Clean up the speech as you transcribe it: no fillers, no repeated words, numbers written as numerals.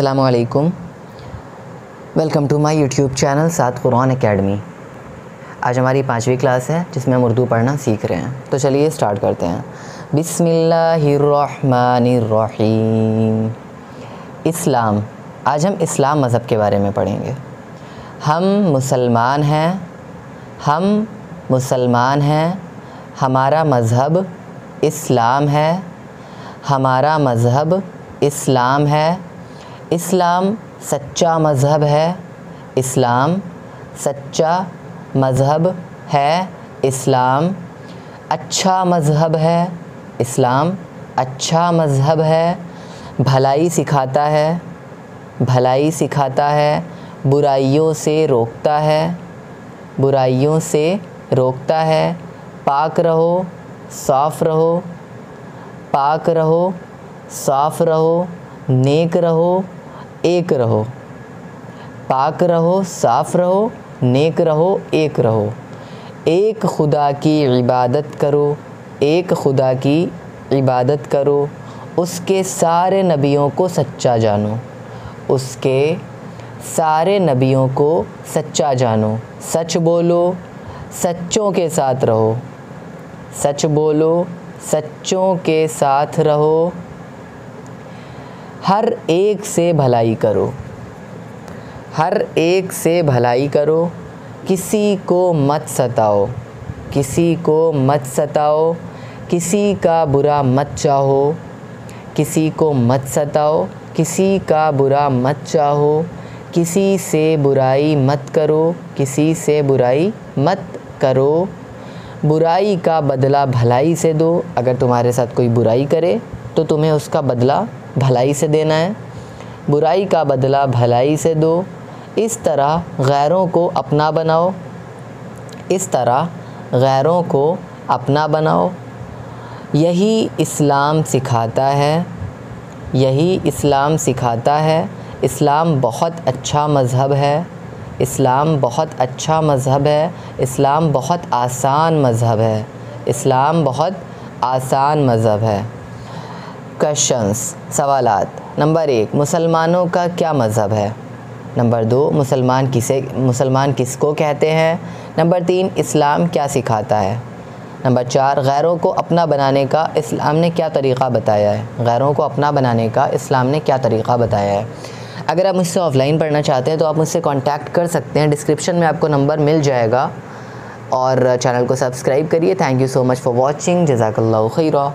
अस्सलामुअलैकुम, welcome to my YouTube channel साथ कुरान एकेडमी। आज हमारी 5वीं क्लास है जिसमें हम उर्दू पढ़ना सीख रहे हैं। तो चलिए स्टार्ट करते हैं। बिस्मिल्लाहिर्रहमानिर्रहीम। इस्लाम। आज हम इस्लाम मज़हब के बारे में पढ़ेंगे। हम मुसलमान हैं, हमारा मज़हब इस्लाम है, हमारा मज़हब इस्लाम है। इस्लाम सच्चा मज़हब है, इस्लाम सच्चा मज़हब है। इस्लाम अच्छा मज़हब है, इस्लाम अच्छा मज़हब है। भलाई सिखाता है, भलाई सिखाता है। बुराइयों से रोकता है, बुराइयों से रोकता है। पाक रहो, साफ़ रहो, पाक रहो, साफ़ रहो। नेक रहो, एक रहो। पाक रहो, साफ़ रहो, नेक रहो, एक रहो। एक खुदा की इबादत करो, एक खुदा की इबादत करो। उसके सारे नबियों को सच्चा जानो, उसके सारे नबियों को सच्चा जानो। सच बोलो, सच्चों के साथ रहो, सच बोलो, सच्चों के साथ रहो। हर एक से भलाई करो, हर एक से भलाई करो। किसी को मत सताओ, किसी को मत सताओ। किसी का बुरा मत चाहो, किसी को मत सताओ। किसी का बुरा मत चाहो। किसी से बुराई मत करो, किसी से बुराई मत करो। बुराई का बदला भलाई से दो। अगर तुम्हारे साथ कोई बुराई करे तो तुम्हें उसका बदला भलाई से देना है। बुराई का बदला भलाई से दो। इस तरह गैरों को अपना बनाओ, इस तरह गैरों को अपना बनाओ। यही इस्लाम सिखाता है, यही इस्लाम सिखाता है। इस्लाम बहुत अच्छा मज़हब है, इस्लाम बहुत अच्छा मज़हब है। इस्लाम बहुत आसान मज़हब है, इस्लाम बहुत आसान मज़हब है। क्वेश्चंस, सवालात। नंबर 1, मुसलमानों का क्या मज़हब है? नंबर 2, मुसलमान किसको कहते हैं? नंबर 3, इस्लाम क्या सिखाता है? नंबर 4, गैरों को अपना बनाने का इस्लाम ने क्या तरीक़ा बताया है? गैरों को अपना बनाने का इस्लाम ने क्या तरीक़ा बताया है? अगर आप मुझसे ऑफ़लाइन पढ़ना चाहते हैं तो आप मुझसे कांटेक्ट कर सकते हैं, डिस्क्रिप्शन में आपको नंबर मिल जाएगा। और चैनल को सब्सक्राइब करिए। Thank you so much for watching. जज़ाकल्लाहु खैरा।